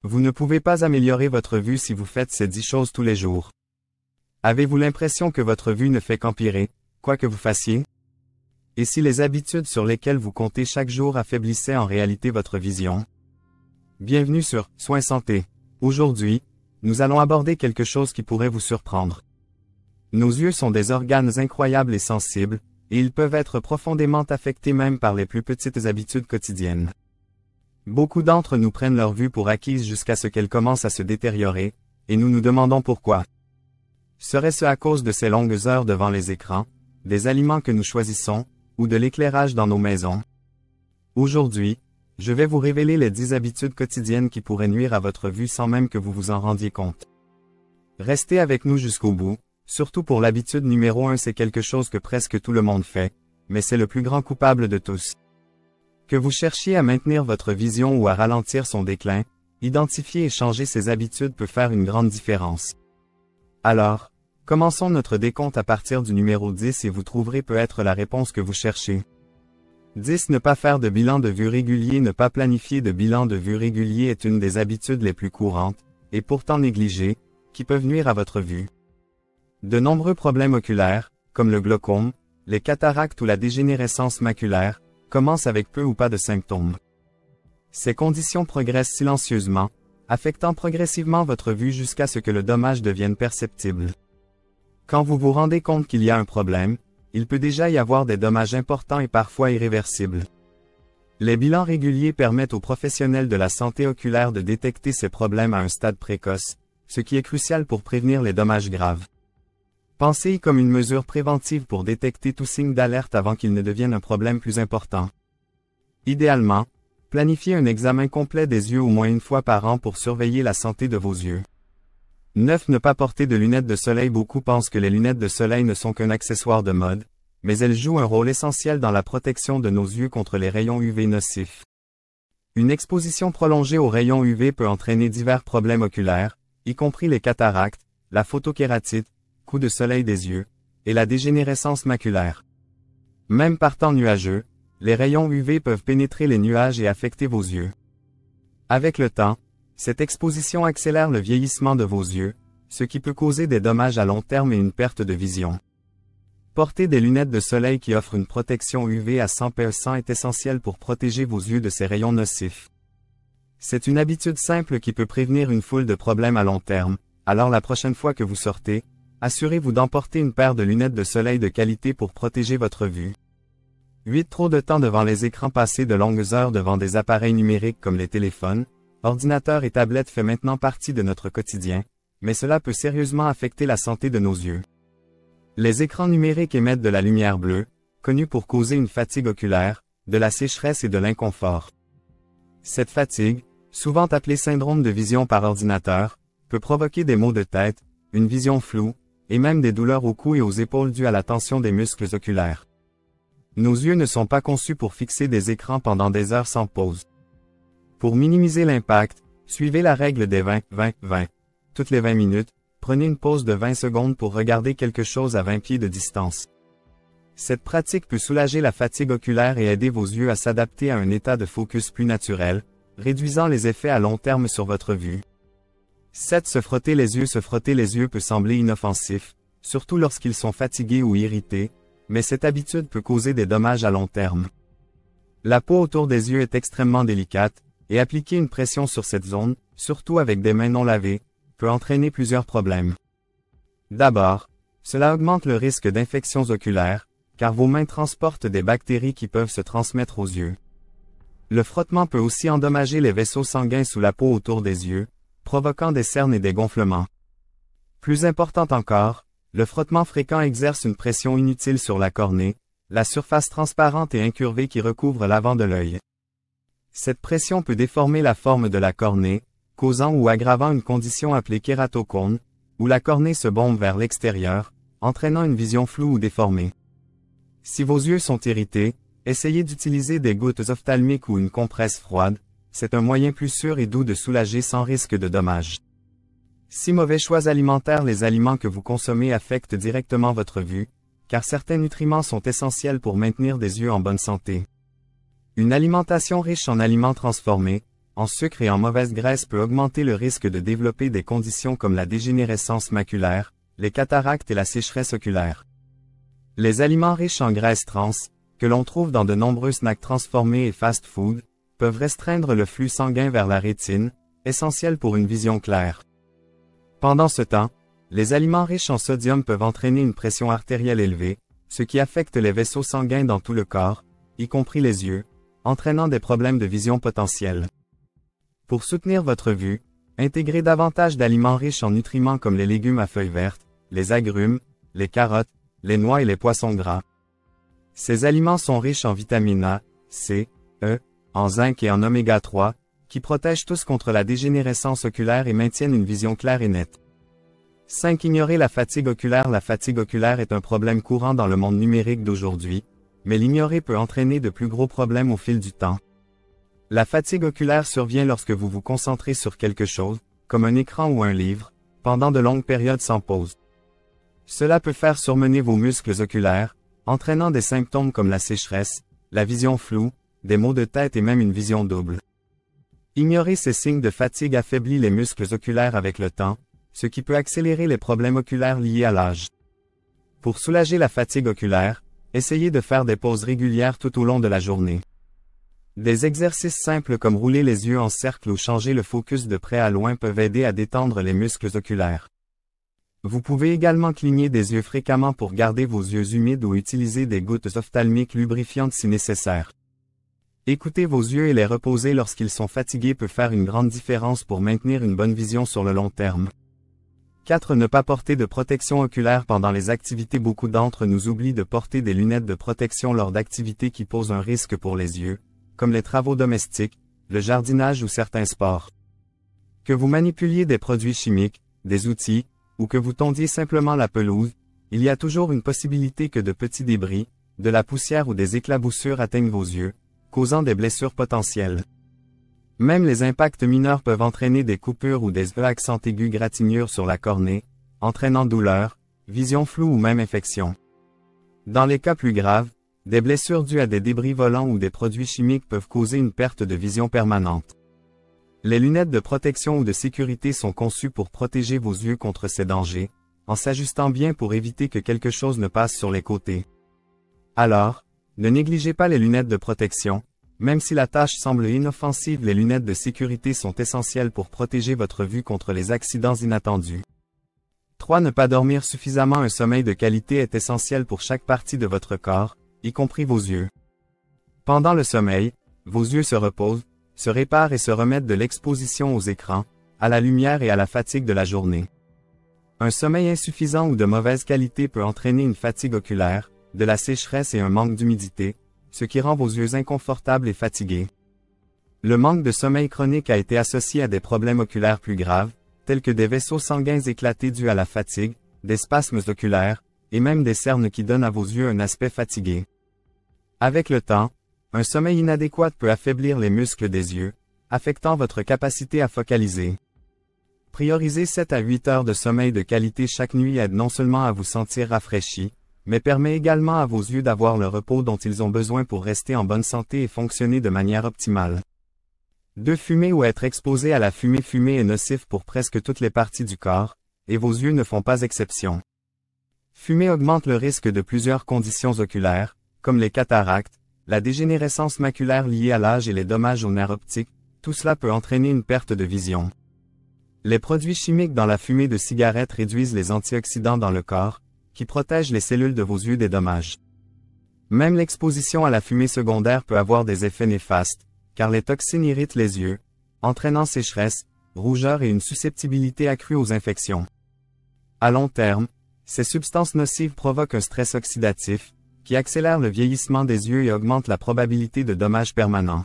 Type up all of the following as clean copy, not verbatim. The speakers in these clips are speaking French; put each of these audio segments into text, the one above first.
Vous ne pouvez pas améliorer votre vue si vous faites ces 10 choses tous les jours. Avez-vous l'impression que votre vue ne fait qu'empirer, quoi que vous fassiez? Et si les habitudes sur lesquelles vous comptez chaque jour affaiblissaient en réalité votre vision? Bienvenue sur Soins Santé. Aujourd'hui, nous allons aborder quelque chose qui pourrait vous surprendre. Nos yeux sont des organes incroyables et sensibles, et ils peuvent être profondément affectés même par les plus petites habitudes quotidiennes. Beaucoup d'entre nous prennent leur vue pour acquise jusqu'à ce qu'elle commence à se détériorer, et nous nous demandons pourquoi. Serait-ce à cause de ces longues heures devant les écrans, des aliments que nous choisissons, ou de l'éclairage dans nos maisons? Aujourd'hui, je vais vous révéler les 10 habitudes quotidiennes qui pourraient nuire à votre vue sans même que vous vous en rendiez compte. Restez avec nous jusqu'au bout, surtout pour l'habitude numéro 1, c'est quelque chose que presque tout le monde fait, mais c'est le plus grand coupable de tous. Que vous cherchiez à maintenir votre vision ou à ralentir son déclin, identifier et changer ses habitudes peut faire une grande différence. Alors, commençons notre décompte à partir du numéro 10 et vous trouverez peut-être la réponse que vous cherchez. 10. Ne pas faire de bilan de vue régulier. Ne pas planifier de bilan de vue régulier est une des habitudes les plus courantes, et pourtant négligées, qui peuvent nuire à votre vue. De nombreux problèmes oculaires, comme le glaucome, les cataractes ou la dégénérescence maculaire, commencent avec peu ou pas de symptômes. Ces conditions progressent silencieusement, affectant progressivement votre vue jusqu'à ce que le dommage devienne perceptible. Quand vous vous rendez compte qu'il y a un problème, il peut déjà y avoir des dommages importants et parfois irréversibles. Les bilans réguliers permettent aux professionnels de la santé oculaire de détecter ces problèmes à un stade précoce, ce qui est crucial pour prévenir les dommages graves. Pensez-y comme une mesure préventive pour détecter tout signe d'alerte avant qu'il ne devienne un problème plus important. Idéalement, planifiez un examen complet des yeux au moins une fois par an pour surveiller la santé de vos yeux. 9. Ne pas porter de lunettes de soleil. Beaucoup pensent que les lunettes de soleil ne sont qu'un accessoire de mode, mais elles jouent un rôle essentiel dans la protection de nos yeux contre les rayons UV nocifs. Une exposition prolongée aux rayons UV peut entraîner divers problèmes oculaires, y compris les cataractes, la photokératite, coup de soleil des yeux, et la dégénérescence maculaire. Même par temps nuageux, les rayons UV peuvent pénétrer les nuages et affecter vos yeux. Avec le temps, cette exposition accélère le vieillissement de vos yeux, ce qui peut causer des dommages à long terme et une perte de vision. Porter des lunettes de soleil qui offrent une protection UV à 100 PE100 est essentiel pour protéger vos yeux de ces rayons nocifs. C'est une habitude simple qui peut prévenir une foule de problèmes à long terme, alors la prochaine fois que vous sortez, assurez-vous d'emporter une paire de lunettes de soleil de qualité pour protéger votre vue. 8. Trop de temps devant les écrans. Passer de longues heures devant des appareils numériques comme les téléphones, ordinateurs et tablettes fait maintenant partie de notre quotidien, mais cela peut sérieusement affecter la santé de nos yeux. Les écrans numériques émettent de la lumière bleue, connue pour causer une fatigue oculaire, de la sécheresse et de l'inconfort. Cette fatigue, souvent appelée syndrome de vision par ordinateur, peut provoquer des maux de tête, une vision floue, et même des douleurs au cou et aux épaules dues à la tension des muscles oculaires. Nos yeux ne sont pas conçus pour fixer des écrans pendant des heures sans pause. Pour minimiser l'impact, suivez la règle des 20-20-20. Toutes les 20 minutes, prenez une pause de 20 secondes pour regarder quelque chose à 20 pieds de distance. Cette pratique peut soulager la fatigue oculaire et aider vos yeux à s'adapter à un état de focus plus naturel, réduisant les effets à long terme sur votre vue. 7. Se frotter les yeux. Se frotter les yeux peut sembler inoffensif, surtout lorsqu'ils sont fatigués ou irrités, mais cette habitude peut causer des dommages à long terme. La peau autour des yeux est extrêmement délicate, et appliquer une pression sur cette zone, surtout avec des mains non lavées, peut entraîner plusieurs problèmes. D'abord, cela augmente le risque d'infections oculaires, car vos mains transportent des bactéries qui peuvent se transmettre aux yeux. Le frottement peut aussi endommager les vaisseaux sanguins sous la peau autour des yeux, provoquant des cernes et des gonflements. Plus important encore, le frottement fréquent exerce une pression inutile sur la cornée, la surface transparente et incurvée qui recouvre l'avant de l'œil. Cette pression peut déformer la forme de la cornée, causant ou aggravant une condition appelée kératocone, où la cornée se bombe vers l'extérieur, entraînant une vision floue ou déformée. Si vos yeux sont irrités, essayez d'utiliser des gouttes ophtalmiques ou une compresse froide, c'est un moyen plus sûr et doux de soulager sans risque de dommages. Si mauvais choix alimentaires. Les aliments que vous consommez affectent directement votre vue, car certains nutriments sont essentiels pour maintenir des yeux en bonne santé. Une alimentation riche en aliments transformés, en sucre et en mauvaise graisse peut augmenter le risque de développer des conditions comme la dégénérescence maculaire, les cataractes et la sécheresse oculaire. Les aliments riches en graisses trans, que l'on trouve dans de nombreux snacks transformés et fast-food, peuvent restreindre le flux sanguin vers la rétine, essentiel pour une vision claire. Pendant ce temps, les aliments riches en sodium peuvent entraîner une pression artérielle élevée, ce qui affecte les vaisseaux sanguins dans tout le corps, y compris les yeux, entraînant des problèmes de vision potentiels. Pour soutenir votre vue, intégrez davantage d'aliments riches en nutriments comme les légumes à feuilles vertes, les agrumes, les carottes, les noix et les poissons gras. Ces aliments sont riches en vitamines A, C, E, en zinc et en oméga 3, qui protègent tous contre la dégénérescence oculaire et maintiennent une vision claire et nette. 5. Ignorer la fatigue oculaire. La fatigue oculaire est un problème courant dans le monde numérique d'aujourd'hui, mais l'ignorer peut entraîner de plus gros problèmes au fil du temps. La fatigue oculaire survient lorsque vous vous concentrez sur quelque chose, comme un écran ou un livre, pendant de longues périodes sans pause. Cela peut faire surmener vos muscles oculaires, entraînant des symptômes comme la sécheresse, la vision floue, des maux de tête et même une vision double. Ignorer ces signes de fatigue affaiblit les muscles oculaires avec le temps, ce qui peut accélérer les problèmes oculaires liés à l'âge. Pour soulager la fatigue oculaire, essayez de faire des pauses régulières tout au long de la journée. Des exercices simples comme rouler les yeux en cercle ou changer le focus de près à loin peuvent aider à détendre les muscles oculaires. Vous pouvez également cligner des yeux fréquemment pour garder vos yeux humides ou utiliser des gouttes ophtalmiques lubrifiantes si nécessaire. Écouter vos yeux et les reposer lorsqu'ils sont fatigués peut faire une grande différence pour maintenir une bonne vision sur le long terme. 4. Ne pas porter de protection oculaire pendant les activités. Beaucoup d'entre nous oublient de porter des lunettes de protection lors d'activités qui posent un risque pour les yeux, comme les travaux domestiques, le jardinage ou certains sports. Que vous manipuliez des produits chimiques, des outils, ou que vous tondiez simplement la pelouse, il y a toujours une possibilité que de petits débris, de la poussière ou des éclaboussures atteignent vos yeux, causant des blessures potentielles. Même les impacts mineurs peuvent entraîner des coupures ou des accents aigus gratignures sur la cornée, entraînant douleur, vision floue ou même infection. Dans les cas plus graves, des blessures dues à des débris volants ou des produits chimiques peuvent causer une perte de vision permanente. Les lunettes de protection ou de sécurité sont conçues pour protéger vos yeux contre ces dangers, en s'ajustant bien pour éviter que quelque chose ne passe sur les côtés. Alors, ne négligez pas les lunettes de protection. Même si la tâche semble inoffensive, les lunettes de sécurité sont essentielles pour protéger votre vue contre les accidents inattendus. 3. Ne pas dormir suffisamment. Un sommeil de qualité est essentiel pour chaque partie de votre corps, y compris vos yeux. Pendant le sommeil, vos yeux se reposent, se réparent et se remettent de l'exposition aux écrans, à la lumière et à la fatigue de la journée. Un sommeil insuffisant ou de mauvaise qualité peut entraîner une fatigue oculaire, de la sécheresse et un manque d'humidité, ce qui rend vos yeux inconfortables et fatigués. Le manque de sommeil chronique a été associé à des problèmes oculaires plus graves, tels que des vaisseaux sanguins éclatés dus à la fatigue, des spasmes oculaires, et même des cernes qui donnent à vos yeux un aspect fatigué. Avec le temps, un sommeil inadéquat peut affaiblir les muscles des yeux, affectant votre capacité à focaliser. Prioriser 7 à 8 heures de sommeil de qualité chaque nuit aide non seulement à vous sentir rafraîchi, mais permet également à vos yeux d'avoir le repos dont ils ont besoin pour rester en bonne santé et fonctionner de manière optimale. 2. Fumer ou être exposé à la fumée. Fumer est nocif pour presque toutes les parties du corps, et vos yeux ne font pas exception. Fumer augmente le risque de plusieurs conditions oculaires, comme les cataractes, la dégénérescence maculaire liée à l'âge et les dommages aux nerfs optiques. Tout cela peut entraîner une perte de vision. Les produits chimiques dans la fumée de cigarettes réduisent les antioxydants dans le corps, qui protègent les cellules de vos yeux des dommages. Même l'exposition à la fumée secondaire peut avoir des effets néfastes, car les toxines irritent les yeux, entraînant sécheresse, rougeur et une susceptibilité accrue aux infections. À long terme, ces substances nocives provoquent un stress oxydatif, qui accélère le vieillissement des yeux et augmente la probabilité de dommages permanents.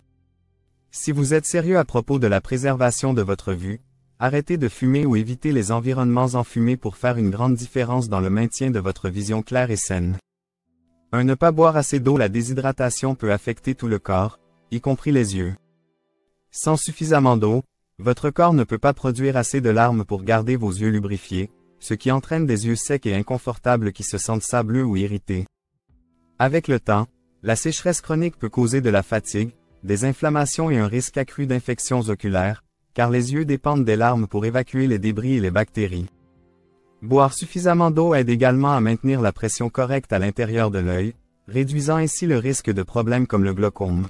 Si vous êtes sérieux à propos de la préservation de votre vue, arrêtez de fumer ou évitez les environnements enfumés pour faire une grande différence dans le maintien de votre vision claire et saine. 1. Ne pas boire assez d'eau. La déshydratation peut affecter tout le corps, y compris les yeux. Sans suffisamment d'eau, votre corps ne peut pas produire assez de larmes pour garder vos yeux lubrifiés, ce qui entraîne des yeux secs et inconfortables qui se sentent sableux ou irrités. Avec le temps, la sécheresse chronique peut causer de la fatigue, des inflammations et un risque accru d'infections oculaires, car les yeux dépendent des larmes pour évacuer les débris et les bactéries. Boire suffisamment d'eau aide également à maintenir la pression correcte à l'intérieur de l'œil, réduisant ainsi le risque de problèmes comme le glaucome.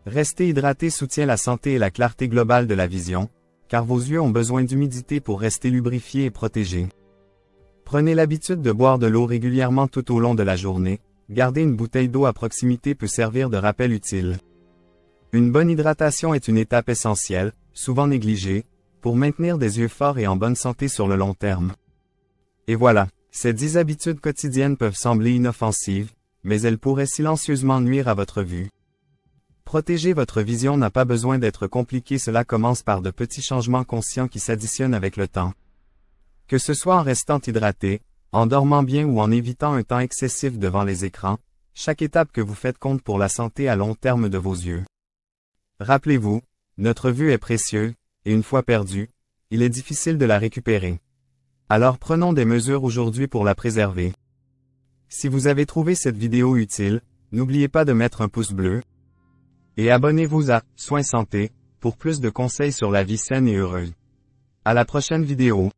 Rester hydraté soutient la santé et la clarté globale de la vision, car vos yeux ont besoin d'humidité pour rester lubrifiés et protégés. Prenez l'habitude de boire de l'eau régulièrement tout au long de la journée, garder une bouteille d'eau à proximité peut servir de rappel utile. Une bonne hydratation est une étape essentielle, souvent négligée, pour maintenir des yeux forts et en bonne santé sur le long terme. Et voilà, ces 10 habitudes quotidiennes peuvent sembler inoffensives, mais elles pourraient silencieusement nuire à votre vue. Protéger votre vision n'a pas besoin d'être compliqué, cela commence par de petits changements conscients qui s'additionnent avec le temps. Que ce soit en restant hydraté, en dormant bien ou en évitant un temps excessif devant les écrans, chaque étape que vous faites compte pour la santé à long terme de vos yeux. Rappelez-vous, notre vue est précieuse, et une fois perdue, il est difficile de la récupérer. Alors prenons des mesures aujourd'hui pour la préserver. Si vous avez trouvé cette vidéo utile, n'oubliez pas de mettre un pouce bleu. Et abonnez-vous à Soins Santé, pour plus de conseils sur la vie saine et heureuse. À la prochaine vidéo.